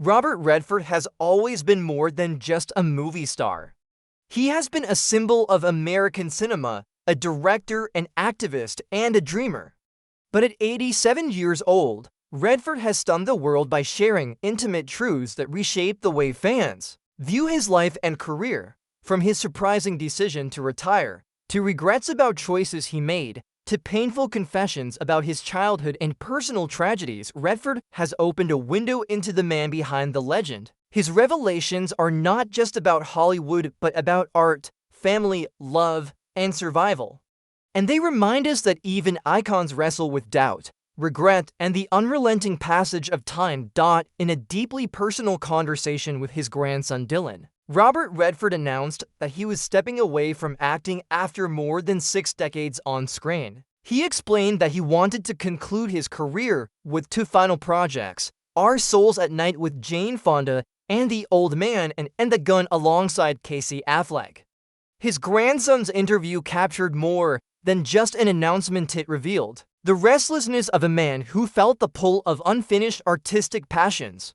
Robert Redford has always been more than just a movie star. He has been a symbol of American cinema, a director, an activist, and a dreamer. But at 87 years old, Redford has stunned the world by sharing intimate truths that reshape the way fans view his life and career, from his surprising decision to retire, to regrets about choices he made, to painful confessions about his childhood and personal tragedies. Redford has opened a window into the man behind the legend. His revelations are not just about Hollywood, but about art, family, love, and survival. And they remind us that even icons wrestle with doubt, regret, and the unrelenting passage of time. In a deeply personal conversation with his grandson Dylan, Robert Redford announced that he was stepping away from acting after more than 6 decades on screen. He explained that he wanted to conclude his career with 2 final projects: Our Souls at Night with Jane Fonda and The Old Man and The Gun alongside Casey Affleck. His grandson's interview captured more than just an announcement. It revealed the restlessness of a man who felt the pull of unfinished artistic passions.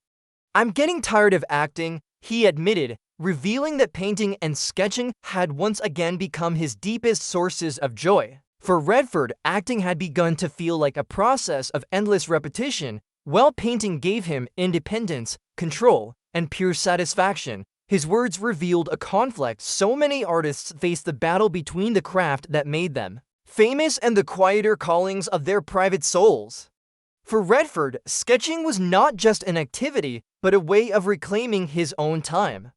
"I'm getting tired of acting," he admitted, revealing that painting and sketching had once again become his deepest sources of joy. For Redford, acting had begun to feel like a process of endless repetition, while painting gave him independence, control, and pure satisfaction. His words revealed a conflict so many artists face: the battle between the craft that made them famous and the quieter callings of their private souls. For Redford, sketching was not just an activity, but a way of reclaiming his own time.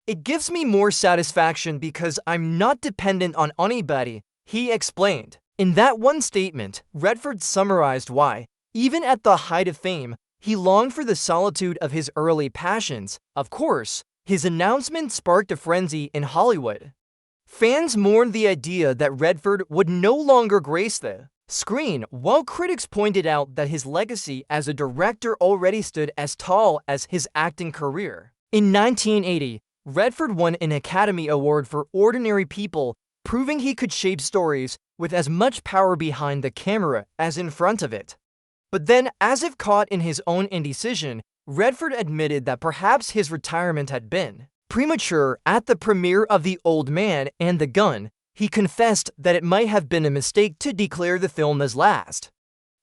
"It gives me more satisfaction because I'm not dependent on anybody," he explained. In that one statement, Redford summarized why, even at the height of fame, he longed for the solitude of his early passions. Of course, his announcement sparked a frenzy in Hollywood. Fans mourned the idea that Redford would no longer grace the screen, while critics pointed out that his legacy as a director already stood as tall as his acting career. In 1980, Redford won an Academy Award for Ordinary People, proving he could shape stories with as much power behind the camera as in front of it. But then, as if caught in his own indecision, Redford admitted that perhaps his retirement had been premature. At the premiere of The Old Man and The Gun, he confessed that it might have been a mistake to declare the film as last.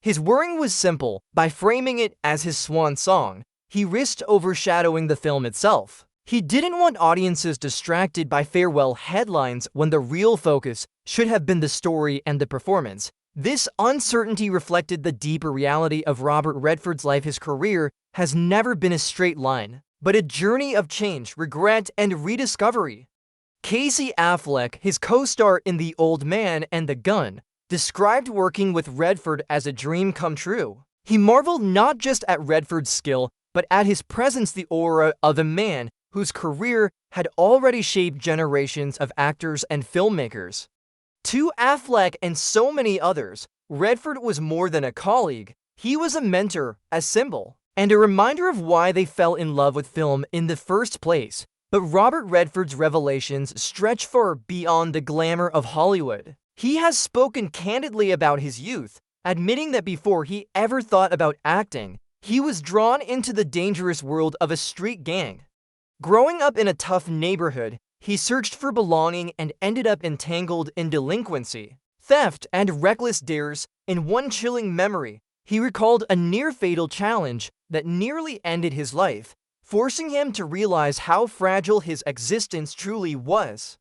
His worrying was simple: by framing it as his swan song, he risked overshadowing the film itself. He didn't want audiences distracted by farewell headlines when the real focus should have been the story and the performance. This uncertainty reflected the deeper reality of Robert Redford's life. His career has never been a straight line, but a journey of change, regret, and rediscovery. Casey Affleck, his co-star in The Old Man and The Gun, described working with Redford as a dream come true. He marveled not just at Redford's skill, but at his presence, the aura of a man whose career had already shaped generations of actors and filmmakers. To Affleck and so many others, Redford was more than a colleague. He was a mentor, a symbol, and a reminder of why they fell in love with film in the first place. But Robert Redford's revelations stretch far beyond the glamour of Hollywood. He has spoken candidly about his youth, admitting that before he ever thought about acting, he was drawn into the dangerous world of a street gang. Growing up in a tough neighborhood, he searched for belonging and ended up entangled in delinquency, theft, and reckless dares. In one chilling memory, he recalled a near-fatal challenge that nearly ended his life, forcing him to realize how fragile his existence truly was.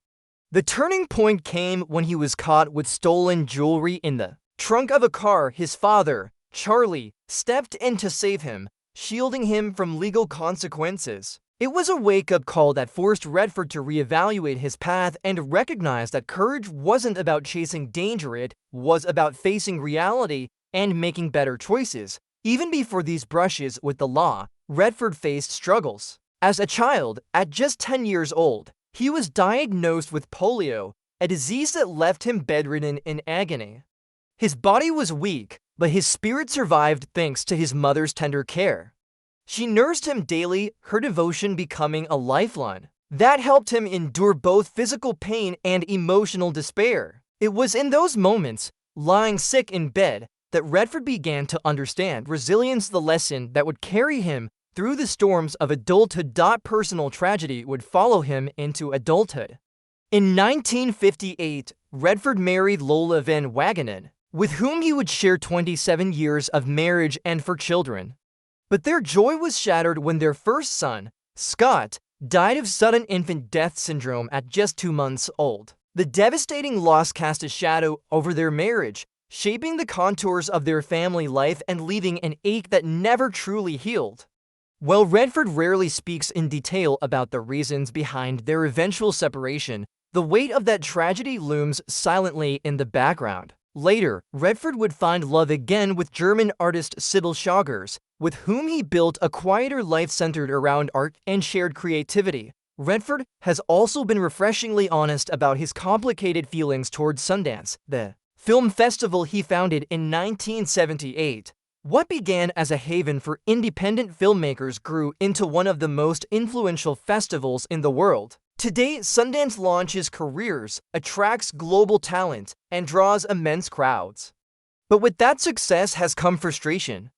The turning point came when he was caught with stolen jewelry in the trunk of a car. His father, Charlie, stepped in to save him, shielding him from legal consequences. It was a wake-up call that forced Redford to reevaluate his path and recognize that courage wasn't about chasing danger, it was about facing reality and making better choices. Even before these brushes with the law, Redford faced struggles. As a child, at just 10 years old, he was diagnosed with polio, a disease that left him bedridden in agony. His body was weak, but his spirit survived thanks to his mother's tender care. She nursed him daily, her devotion becoming a lifeline that helped him endure both physical pain and emotional despair. It was in those moments, lying sick in bed, that Redford began to understand resilience, the lesson that would carry him through the storms of adulthood. Personal tragedy would follow him into adulthood. In 1958, Redford married Lola Van Wagenen, with whom he would share 27 years of marriage and 4 children. But their joy was shattered when their first son, Scott, died of sudden infant death syndrome at just 2 months old. The devastating loss cast a shadow over their marriage, shaping the contours of their family life and leaving an ache that never truly healed. While Redford rarely speaks in detail about the reasons behind their eventual separation, the weight of that tragedy looms silently in the background. Later, Redford would find love again with German artist Sybil Schagers, with whom he built a quieter life centered around art and shared creativity. Redford has also been refreshingly honest about his complicated feelings towards Sundance, the film festival he founded in 1978. What began as a haven for independent filmmakers grew into one of the most influential festivals in the world. Today, Sundance launches careers, attracts global talent, and draws immense crowds. But with that success has come frustration.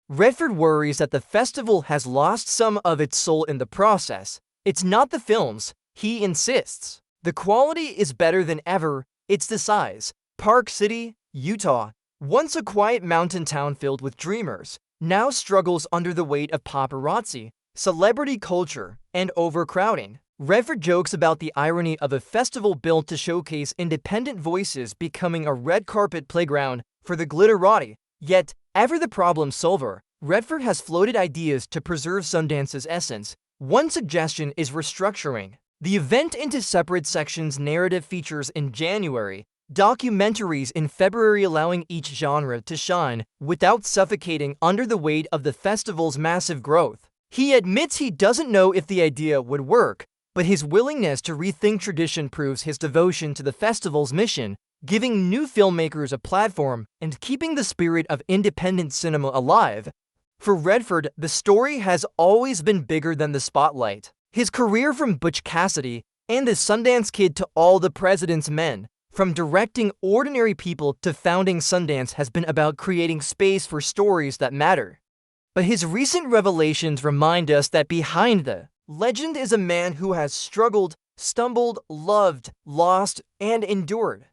Redford worries that the festival has lost some of its soul in the process. It's not the films, he insists. The quality is better than ever, it's the size. Park City, Utah, once a quiet mountain town filled with dreamers, now struggles under the weight of paparazzi, celebrity culture, and overcrowding. Redford jokes about the irony of a festival built to showcase independent voices becoming a red carpet playground for the glitterati. Yet, ever the problem solver, Redford has floated ideas to preserve Sundance's essence. One suggestion is restructuring the event into separate sections. Narrative features in January, documentaries in February, allowing each genre to shine without suffocating under the weight of the festival's massive growth. He admits he doesn't know if the idea would work, but his willingness to rethink tradition proves his devotion to the festival's mission, giving new filmmakers a platform and keeping the spirit of independent cinema alive. For Redford, the story has always been bigger than the spotlight. His career from Butch Cassidy and the Sundance Kid to All the President's Men, from directing ordinary people to founding Sundance, has been about creating space for stories that matter. But his recent revelations remind us that behind the legend is a man who has struggled, stumbled, loved, lost, and endured.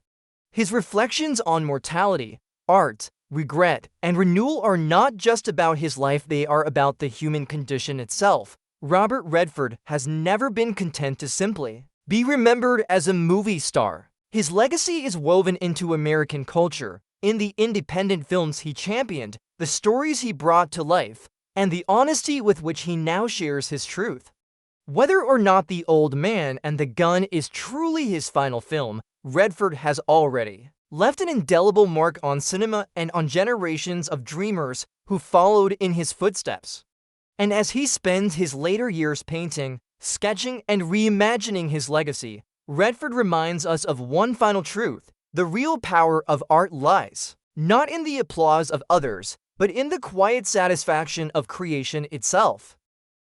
His reflections on mortality, art, regret, and renewal are not just about his life, they are about the human condition itself. Robert Redford has never been content to simply be remembered as a movie star. His legacy is woven into American culture, in the independent films he championed, the stories he brought to life, and the honesty with which he now shares his truth. Whether or not The Old Man and the Gun is truly his final film, Redford has already left an indelible mark on cinema and on generations of dreamers who followed in his footsteps. And as he spends his later years painting, sketching, and reimagining his legacy, Redford reminds us of one final truth: the real power of art lies not in the applause of others, but in the quiet satisfaction of creation itself.